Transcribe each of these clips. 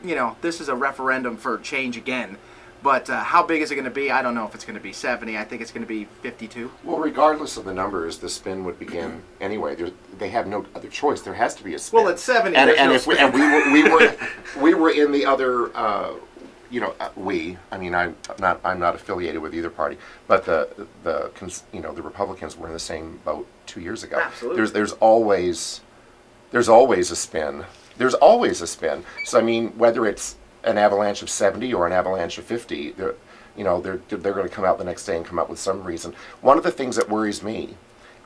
you know, this is a referendum for change again. But how big is it going to be? I don't know if it's going to be 70. I think it's going to be 52. Well, regardless of the numbers, the spin would begin anyway. They have no other choice. There has to be a spin. Well, it's 70. And no if we were in the other, you know, I mean, I'm not affiliated with either party, but you know, the Republicans were in the same boat 2 years ago. Absolutely. There's always a spin. There's always a spin. So I mean, whether it's an avalanche of 70 or an avalanche of 50, they're going to come out the next day and come up with some reason. One of the things that worries me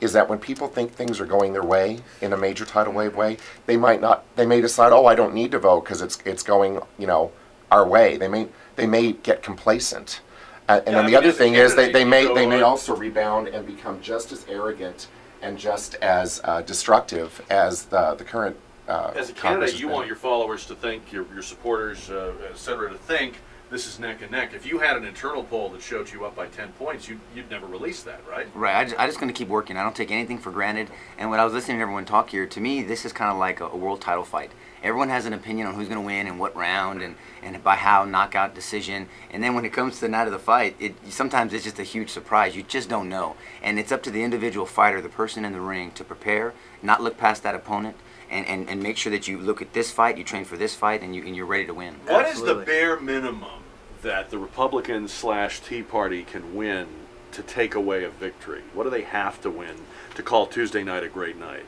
is that when people think things are going their way in a major tidal wave way, they may decide, oh, I don't need to vote because it's going, you know, our way. They may get complacent. And then the other thing is they may also rebound and become just as arrogant and just as destructive as the current as a candidate, you want your followers to think, your supporters, et cetera, to think this is neck and neck. If you had an internal poll that showed you up by 10 points, you'd never release that, right? Right. I'm just going to keep working. I don't take anything for granted. And when I was listening to everyone talk here, to me, this is kind of like a world title fight. Everyone has an opinion on who's going to win and what round and by how, knockout decision. And then when it comes to the night of the fight, sometimes it's just a huge surprise. You just don't know. And it's up to the individual fighter, the person in the ring, to prepare, not look past that opponent, and make sure that you look at this fight, you train for this fight, and you're ready to win. What is the bare minimum that the Republicans / Tea Party can win to take away a victory? What do they have to win to call Tuesday night a great night?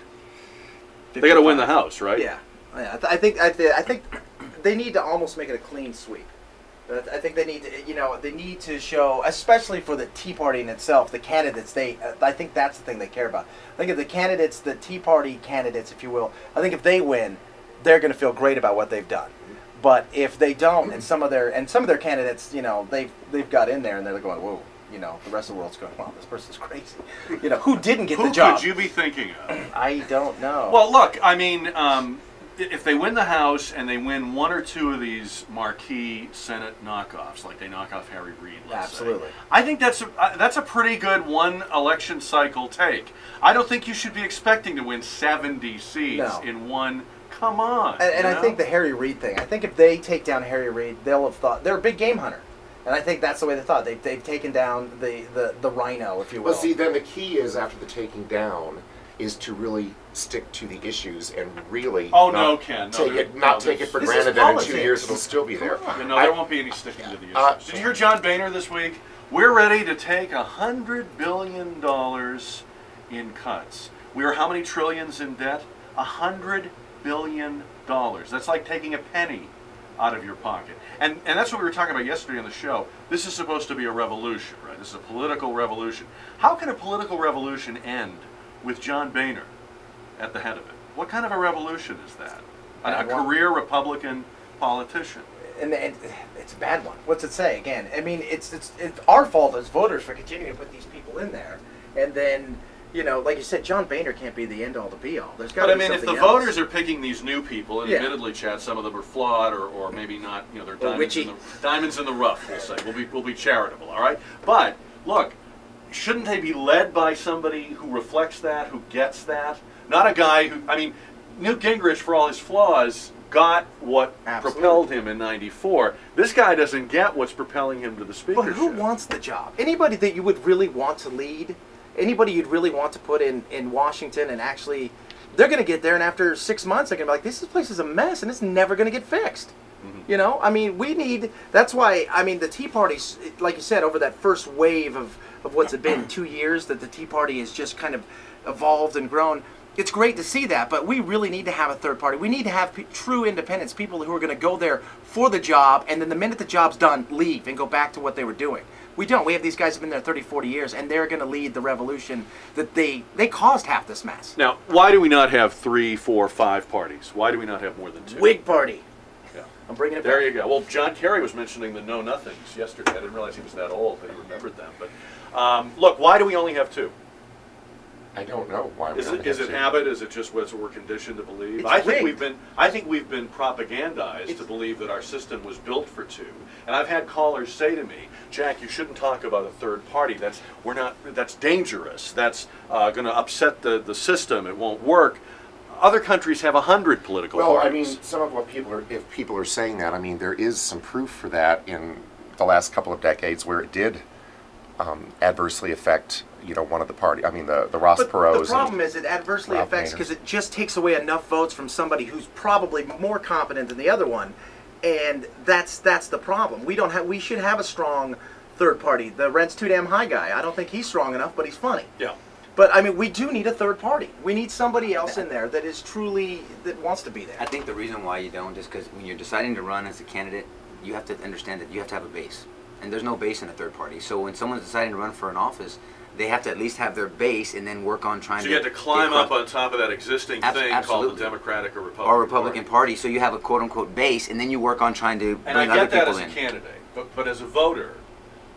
55. They got to win the House, right? Yeah. I think they need to almost make it a clean sweep. I think they need to, you know, they need to show, especially for the Tea Party in itself, the candidates. I think that's the thing they care about. I think if the candidates, the Tea Party candidates, if you will, I think if they win, they're going to feel great about what they've done. But if they don't, and some of their candidates, you know, they've got in there and they're going, whoa, you know, the rest of the world's going, wow, this person's crazy. You know, who didn't get the job? Who could you be thinking of? I don't know. Well, look, I mean, if they win the House and they win one or two of these marquee Senate knockoffs, like they knock off Harry Reid, let's say, I think that's a pretty good one election cycle take. I don't think you should be expecting to win 70 seats in one. Come on. And I think the Harry Reid thing, I think if they take down Harry Reid, they'll have thought, they're a big game hunter. And I think that's the way they thought. They've taken down the rhino, if you will. Well, see, then the key is, after the taking down, is to really stick to the issues and really take it for granted that in 2 years it'll still be there. No, there won't be any sticking to the issues. Did you hear John Boehner this week? We're ready to take $100 billion in cuts. We are how many trillions in debt? $100 billion. That's like taking a penny out of your pocket. And that's what we were talking about yesterday on the show. This is supposed to be a revolution, right? This is a political revolution. How can a political revolution end with John Boehner at the head of it? What kind of a revolution is that? A career Republican politician. And it's a bad one. What's it say? Again, I mean, it's our fault as voters for continuing to put these people in there. And then, you know, like you said, John Boehner can't be the end-all, the be-all. There's got to be something else. But I mean, if the voters are picking these new people, and admittedly, Chad, some of them are flawed or maybe not, you know, they're diamonds in the rough, we'll say. We'll be charitable, all right? But, look, shouldn't they be led by somebody who reflects that, who gets that? Not a guy who, I mean, Newt Gingrich, for all his flaws, got what propelled him in '94. This guy doesn't get what's propelling him to the speakership. But who wants the job? Anybody that you would really want to lead, anybody you'd really want to put in Washington, and actually, they're going to get there, and after 6 months, they're going to be like, this place is a mess, and it's never going to get fixed. You know, I mean, that's why, I mean, the Tea Party, like you said, over that first wave of what's it been, 2 years, that the Tea Party has just kind of evolved and grown. It's great to see that, but we really need to have a third party. We need to have true independents, people who are going to go there for the job, and then the minute the job's done, leave and go back to what they were doing. We don't. We have these guys who have been there 30, 40 years, and they're going to lead the revolution that they caused half this mess. Now, why do we not have 3, 4, 5 parties? Why do we not have more than 2? Whig Party. Yeah. I'm bringing it back. There you go. Well, John Kerry was mentioning the know-nothings yesterday. I didn't realize he was that old, that he remembered them. But look, why do we only have 2? I don't know why. Is it habit? Is it just what we're conditioned to believe? I think we've been propagandized to believe that our system was built for 2. And I've had callers say to me, "Jack, you shouldn't talk about a third party. That's dangerous. That's going to upset the system. It won't work." Other countries have 100 political Well, parties. I mean, some of what people are, if people are saying that, I mean, there is some proof for that in the last couple of decades where it did adversely affect, you know, one of the party. I mean, the Ross But Perot's. the problem is it adversely Rob affects Boehner's. because it just takes away enough votes from somebody who's probably more competent than the other one, and that's the problem. We should have a strong third party. The rent's too damn high guy. I don't think he's strong enough, but he's funny. Yeah. But I mean, we do need a third party. We need somebody else in there that is truly that wants to be there. I think the reason why you don't is because when you're deciding to run as a candidate, you have to understand that you have to have a base. And there's no base in a third party. So when someone's deciding to run for an office, they have to at least have their base and then work on trying So to... you have to climb up on top of that existing thing called the Democratic or Republican Party. So you have a quote-unquote base, and then you work on trying to And bring I other get that people as a in. candidate, but as a voter,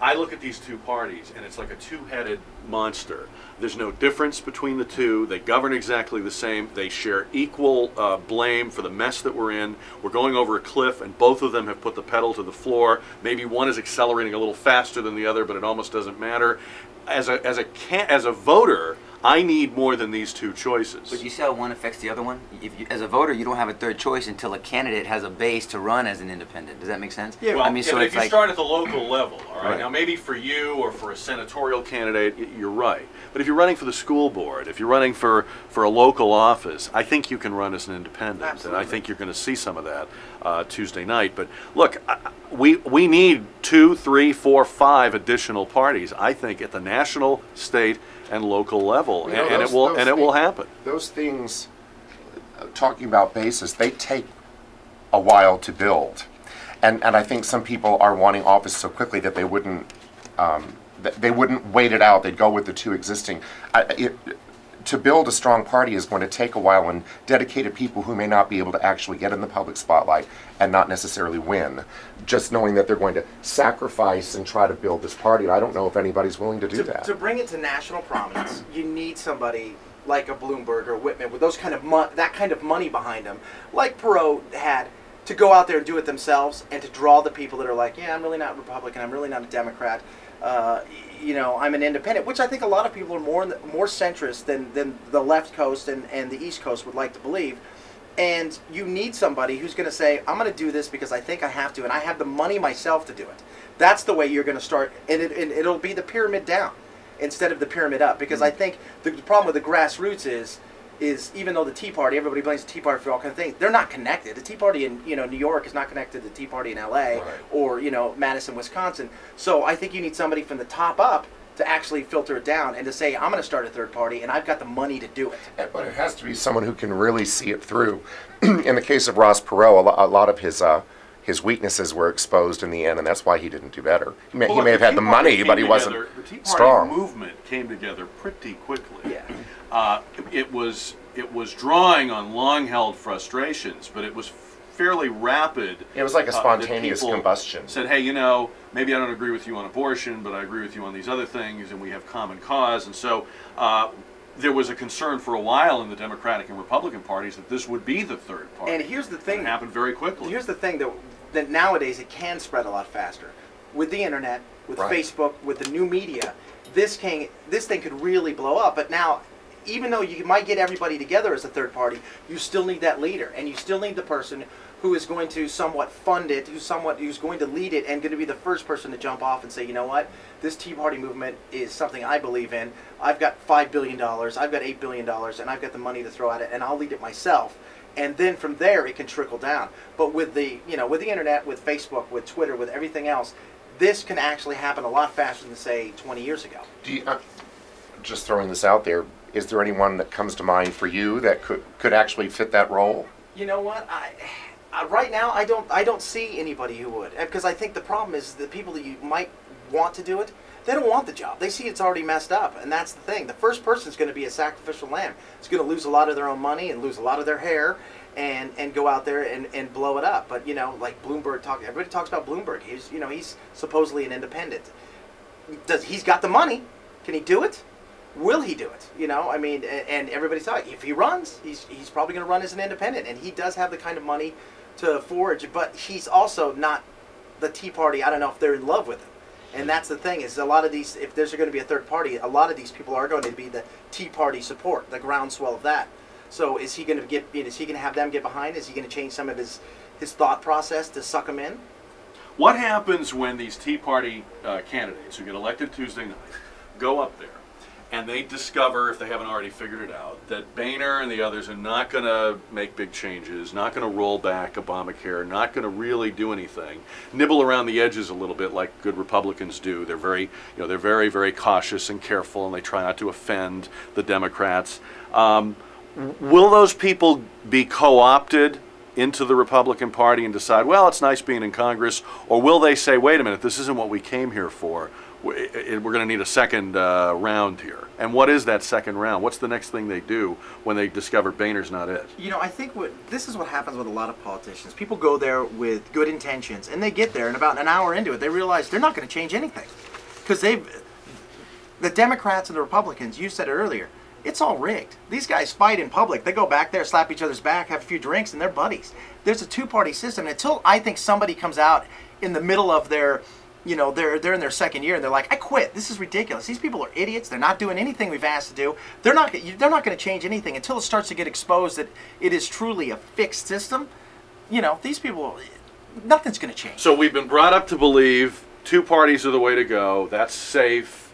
I look at these two parties, and it's like a two-headed monster. There's no difference between the two. They govern exactly the same. They share equal blame for the mess that we're in. We're going over a cliff, and both of them have put the pedal to the floor. Maybe one is accelerating a little faster than the other, but it almost doesn't matter. As a voter, I need more than these two choices. But you see how one affects the other one? As a voter, you don't have a third choice until a candidate has a base to run as an independent. Does that make sense? Yeah, Well, I mean, so but it's if you like, start at the local level, all right? Right. Now, maybe for you or for a senatorial candidate, you're right. But if you're running for the school board, if you're running for a local office, I think you can run as an independent. Absolutely. And I think you're going to see some of that Tuesday night. But look, we need 2, 3, 4, 5 additional parties, I think, at the national, state, and local level, You know, and those it will happen. Those things, talking about bases, they take a while to build, and I think some people are wanting office so quickly that they wouldn't wait it out. They'd go with the two existing. To build a strong party is going to take a while, and dedicated people who may not be able to actually get in the public spotlight and not necessarily win, just knowing that they're going to sacrifice and try to build this party. I don't know if anybody's willing to do that. To bring it to national prominence, you need somebody like a Bloomberg or Whitman with those kind of that kind of money behind them, like Perot had, to go out there and do it themselves and to draw the people that are like, yeah, I'm really not Republican, I'm really not a Democrat. You know, I'm an independent, which I think a lot of people are more centrist than the left coast and the East Coast would like to believe. And you need somebody who's going to say, I'm going to do this because I think I have to, and I have the money myself to do it. That's the way you're going to start, and it'll be the pyramid down instead of the pyramid up. Because I think the problem with the grassroots is even though the Tea Party, everybody blames the Tea Party for all kinds of things, they're not connected. The Tea Party in New York is not connected to the Tea Party in L.A. Right. or Madison, Wisconsin. So I think you need somebody from the top up to actually filter it down and to say, I'm going to start a third party and I've got the money to do it. But it has to be someone who can really see it through. In the case of Ross Perot, a lot of his weaknesses were exposed in the end, and that's why he didn't do better. He may have had the money, but he wasn't The Tea Party strong. movement came together pretty quickly. Yeah. It was drawing on long-held frustrations, but it was fairly rapid. It was like a that spontaneous people combustion. Said, hey, maybe I don't agree with you on abortion, but I agree with you on these other things, and we have common cause. And so there was a concern for a while in the Democratic and Republican parties that this would be the third party. And here's the thing. It happened very quickly. Here's the thing that nowadays it can spread a lot faster. With the internet, with Right. Facebook, with the new media, this thing could really blow up. But now, even though you might get everybody together as a third party, you still need that leader, and you still need the person who is going to somewhat fund it, who's going to lead it, and going to be the first person to jump off and say, you know what, this Tea Party movement is something I believe in. I've got $5 billion, I've got $8 billion, and I've got the money to throw at it, and I'll lead it myself. And then from there, it can trickle down. But with the internet, with Facebook, with Twitter, with everything else, this can actually happen a lot faster than, say, 20 years ago. Just throwing this out there, is there anyone that comes to mind for you that could actually fit that role? You know what? Right now, I don't see anybody who would, because I think the problem is the people that you might want to do it, they don't want the job. They see it's already messed up, and that's the thing. The first person is going to be a sacrificial lamb. It's going to lose a lot of their own money and lose a lot of their hair, and go out there and blow it up. But like Bloomberg everybody talks about Bloomberg. He's supposedly an independent. He's got the money? Can he do it? Will he do it? I mean, and everybody's talking. If he runs, he's probably going to run as an independent, and he does have the kind of money to forage. But he's also not the Tea Party. I don't know if they're in love with him, and that's the thing. Is a lot of these, if there's going to be a third party, a lot of these people are going to be the Tea Party support, the groundswell of that. So is he going to get? Is he going to have them get behind? Is he going to change some of his thought process to suck them in? What happens when these Tea Party candidates who get elected Tuesday night go up there and they discover, if they haven't already figured it out, that Boehner and the others are not going to make big changes, not going to roll back Obamacare, not going to really do anything, nibble around the edges a little bit like good Republicans do. They're very, they're very, very cautious and careful, and they try not to offend the Democrats. Will those people be co-opted into the Republican Party and decide, well, it's nice being in Congress, or will they say, wait a minute, this isn't what we came here for? We're going to need a second round here. And what is that second round? What's the next thing they do when they discover Boehner's not it? I think this is what happens with a lot of politicians. People go there with good intentions, and they get there, and about an hour into it, they realize they're not going to change anything. Because the Democrats and the Republicans, you said it earlier, it's all rigged. These guys fight in public. They go back there, slap each other's back, have a few drinks, and they're buddies. There's a two-party system. Until I think somebody comes out in the middle of their, they're in their second year and they're like, I quit. This is ridiculous. These people are idiots. They're not doing anything we've asked to do. They're not going to change anything until it starts to get exposed that it is truly a fixed system. These people, nothing's going to change. So we've been brought up to believe two parties are the way to go. That's safe.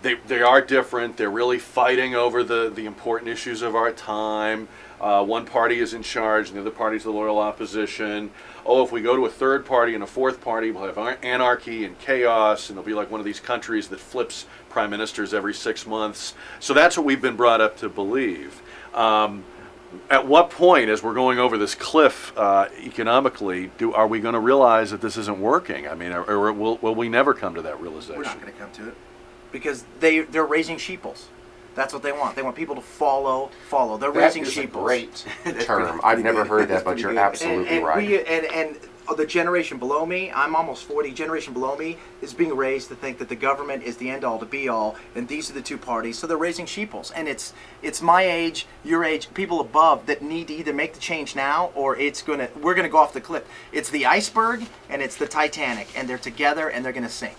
They are different. They're really fighting over the important issues of our time. One party is in charge, and the other party is the loyal opposition. Oh, if we go to a third party and a fourth party, we'll have anarchy and chaos, and it'll be like one of these countries that flips prime ministers every 6 months. So that's what we've been brought up to believe. At what point, as we're going over this cliff economically, are we going to realize that this isn't working? I mean, or will we never come to that realization? We're not going to come to it. Because they're raising sheeples. That's what they want. They want people to follow. They're raising sheeples. That is a great term. I've never heard that, but you're absolutely right. And the generation below me, I'm almost 40, generation below me is being raised to think that the government is the end-all to be-all, and these are the two parties, so they're raising sheeples. And it's my age, your age, people above that need to either make the change now or we're going to go off the cliff. It's the iceberg and it's the Titanic, and they're together and they're going to sink.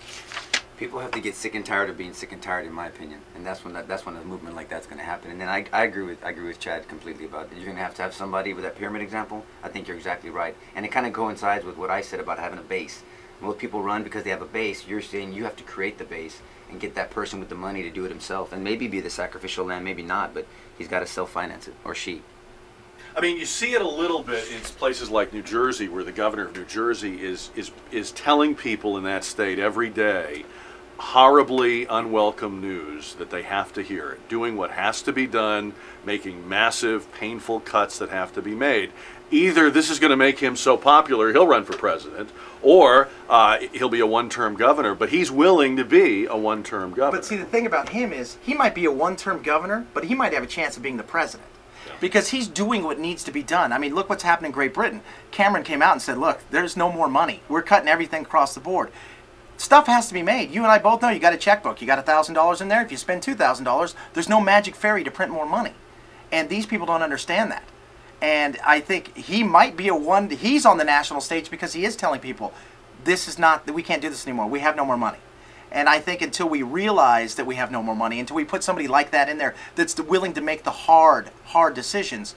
People have to get sick and tired of being sick and tired, in my opinion, and that's when a movement like that's going to happen. And then I agree with Chad completely about it. You're going to have somebody with that pyramid example. I think you're exactly right, and it kind of coincides with what I said about having a base. Most people run because they have a base. You're saying you have to create the base and get that person with the money to do it himself, and maybe be the sacrificial lamb, maybe not, but he's got to self-finance it, or she. I mean, you see it a little bit in places like New Jersey, where the governor of New Jersey is telling people in that state every day horribly unwelcome news that they have to hear, doing what has to be done, making massive, painful cuts that have to be made. Either this is going to make him so popular he'll run for president, or he'll be a one-term governor, but he's willing to be a one-term governor. But see, the thing about him is he might be a one-term governor, but he might have a chance of being the president. Yeah. Because he's doing what needs to be done. I mean, look what's happened in Great Britain. Cameron came out and said, look, there's no more money. We're cutting everything across the board. Stuff has to be made. You and I both know you got a checkbook. You got $1,000 in there. If you spend $2,000, there's no magic fairy to print more money. And these people don't understand that. And I think he might be he's on the national stage because he is telling people, we can't do this anymore. We have no more money. And I think until we realize that we have no more money, until we put somebody like that in there that's willing to make the hard decisions,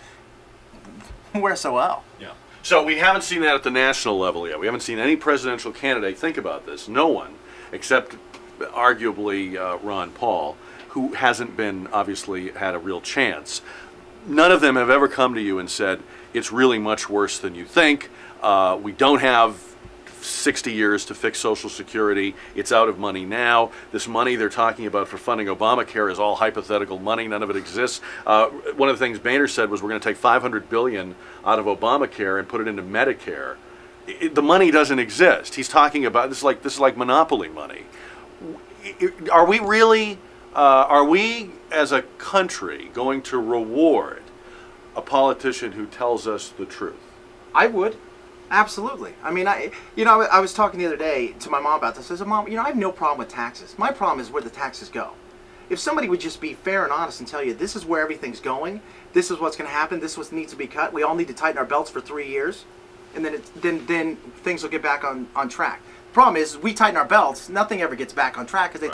we're SOL. Yeah. So we haven't seen that at the national level yet. We haven't seen any presidential candidate think about this. No one, except arguably Ron Paul, who hasn't obviously had a real chance. None of them have ever come to you and said, it's really much worse than you think. We don't have 60 years to fix Social Security. It's out of money now. This money they're talking about for funding Obamacare is all hypothetical money. None of it exists. One of the things Boehner said was we're going to take $500 billion out of Obamacare and put it into Medicare. The money doesn't exist. He's talking about this is like monopoly money. Are we really? Are we as a country going to reward a politician who tells us the truth? I would. Absolutely. I mean, I was talking the other day to my mom about this. I said, Mom, I have no problem with taxes. My problem is where the taxes go. If somebody would just be fair and honest and tell you this is where everything's going, this is what's going to happen, this is what needs to be cut, we all need to tighten our belts for 3 years, and then things will get back on track. The problem is we tighten our belts, nothing ever gets back on track because they